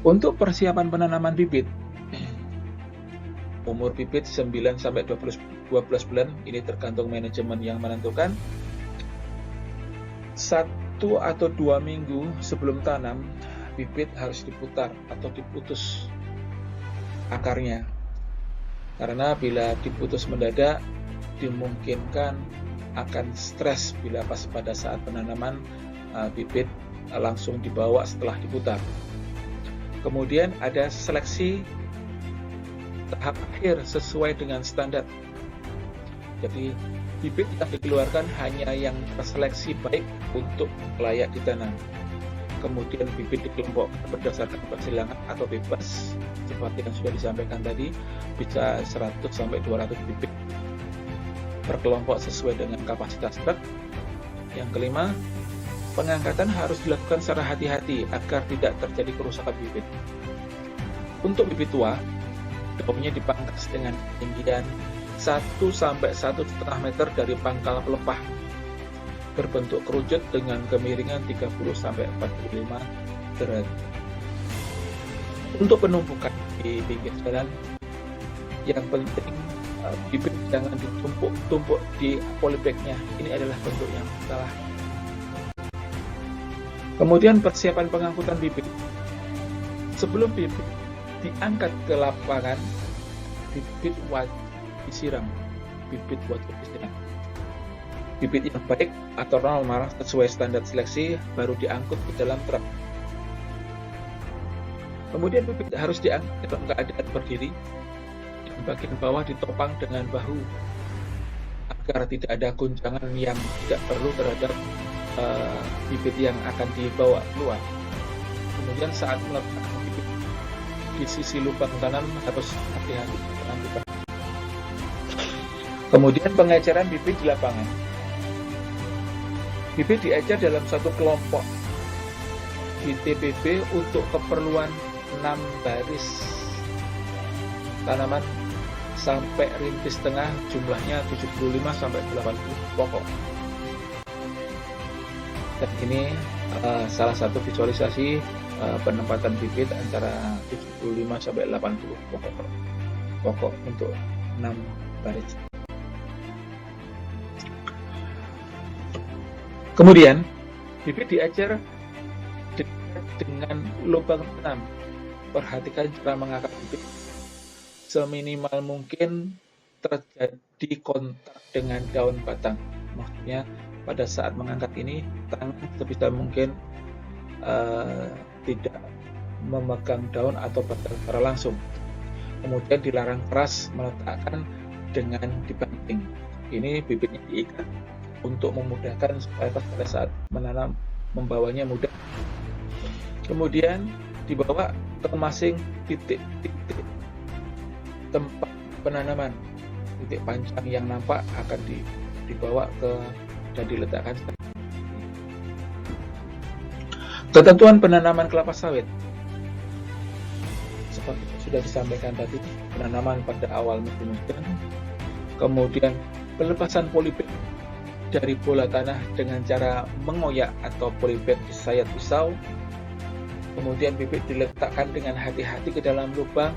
Untuk persiapan penanaman bibit, umur bibit 9 sampai 12 bulan, ini tergantung manajemen yang menentukan. 1 atau 2 minggu sebelum tanam, bibit harus diputar atau diputus akarnya. Karena bila diputus mendadak, dimungkinkan akan stres bila pas pada saat penanaman bibit langsung dibawa setelah diputar. Kemudian ada seleksi tahap akhir sesuai dengan standar. Jadi bibit yang dikeluarkan hanya yang terseleksi baik untuk layak ditanam. Kemudian bibit dikelompokkan berdasarkan persilangan atau bebas, seperti yang sudah disampaikan tadi, bisa 100 sampai 200 bibit per kelompok sesuai dengan kapasitas truk. Yang kelima, pengangkatan harus dilakukan secara hati-hati agar tidak terjadi kerusakan bibit. Untuk bibit tua, daunnya dipangkas dengan ketinggian 1 sampai 1,5 meter dari pangkal pelepah, berbentuk kerucut dengan kemiringan 30 sampai 45 derajat. Untuk penumpukan di pinggir jalan, yang penting bibit jangan ditumpuk-tumpuk di polybagnya. Ini adalah bentuk yang salah. Kemudian persiapan pengangkutan bibit. Sebelum bibit diangkat ke lapangan, bibit wajib disiram. Bibit yang baik atau normal sesuai standar seleksi baru diangkut ke dalam truk. Kemudian bibit harus diangkat dalam keadaan berdiri, dan bagian bawah ditopang dengan bahu agar tidak ada guncangan yang tidak perlu terhadap bibit yang akan dibawa keluar. Kemudian saat meletakkan bibit di sisi lubang tanam harus hati-hati menentukan. Kemudian pengecaran bibit di lapangan. Bibit diecer dalam satu kelompok di TPB untuk keperluan 6 baris tanaman sampai rintis tengah, jumlahnya 75 sampai 80 pokok. Dan ini salah satu visualisasi penempatan bibit antara 75 sampai 80 pokok untuk 6 baris. Kemudian bibit diecer dengan lubang tanam. Perhatikan cara mengangkat bibit. Seminimal mungkin terjadi kontak dengan daun batang. Maksudnya pada saat mengangkat ini, tangan sebisa mungkin tidak memegang daun atau batang secara langsung. Kemudian dilarang keras meletakkan dengan dibanting. Ini bibitnya diikat untuk memudahkan supaya pada saat menanam membawanya mudah. Kemudian dibawa ke masing titik-titik tempat penanaman. Titik panjang yang nampak akan dibawa ke dan diletakkan. Ketentuan penanaman kelapa sawit. Seperti sudah disampaikan tadi, penanaman pada awal musim hujan, kemudian pelepasan polybag dari bola tanah dengan cara mengoyak atau polybag di sayat pisau. Kemudian bibit diletakkan dengan hati-hati ke dalam lubang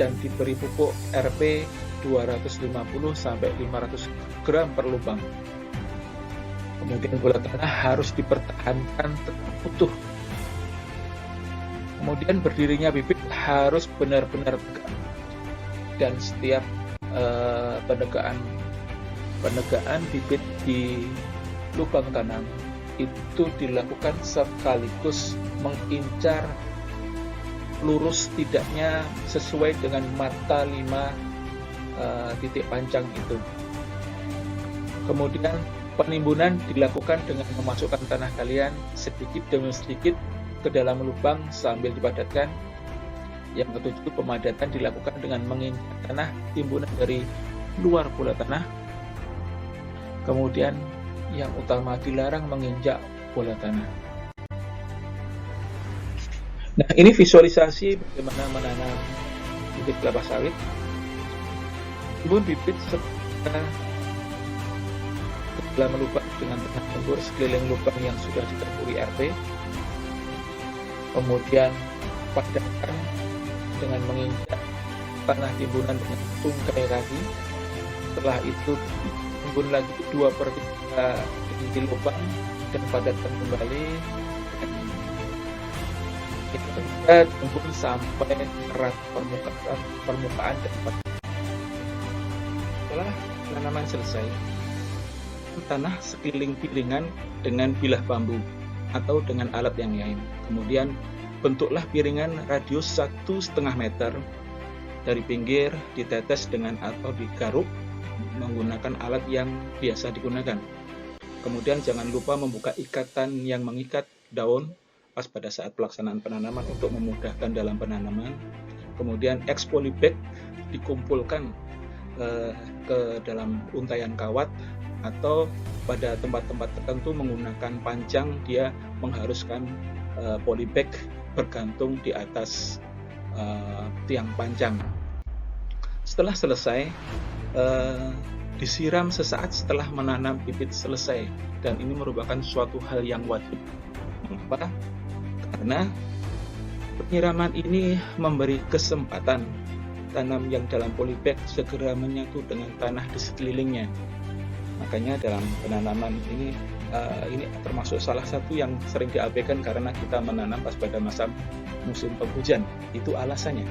dan diberi pupuk RP 250 sampai 500 gram per lubang. Kemudian bola tanah harus dipertahankan tetap utuh. Kemudian berdirinya bibit harus benar-benar tegak, dan setiap penegaan bibit di lubang tanam itu dilakukan sekaligus mengincar lurus tidaknya sesuai dengan mata 5 titik panjang itu. Kemudian penimbunan dilakukan dengan memasukkan tanah galian sedikit demi sedikit ke dalam lubang sambil dipadatkan. Yang ketujuh, pemadatan dilakukan dengan menginjak tanah timbunan dari luar bola tanah. Kemudian yang utama, dilarang menginjak bola tanah. Nah, ini visualisasi bagaimana menanam bibit kelapa sawit. Timbun bibit serta ke dalam lubang dengan tanah gembur sekeliling lubang yang sudah ditempuri RP. Kemudian padatkan dengan menginjak tanah timbunan dengan tungkai kaki. Setelah itu timbun lagi 2/3 inti lubang dan padatkan kembali. Kita timbun sampai erat permukaan dan setelah penanaman selesai, tanah sekeliling piringan dengan bilah bambu atau dengan alat yang lain. Kemudian bentuklah piringan radius 1,5 meter dari pinggir, ditetes dengan atau digaruk menggunakan alat yang biasa digunakan. Kemudian jangan lupa membuka ikatan yang mengikat daun pas pada saat pelaksanaan penanaman untuk memudahkan dalam penanaman. Kemudian ex-polybag dikumpulkan ke dalam untaian kawat, atau pada tempat-tempat tertentu menggunakan panjang, dia mengharuskan polybag bergantung di atas tiang panjang. Setelah selesai, disiram sesaat setelah menanam bibit selesai, dan ini merupakan suatu hal yang wajib. Mengapa? Karena penyiraman ini memberi kesempatan tanam yang dalam polybag segera menyatu dengan tanah di sekelilingnya. Makanya dalam penanaman ini termasuk salah satu yang sering diabaikan karena kita menanam pas pada masa musim penghujan. Itu alasannya.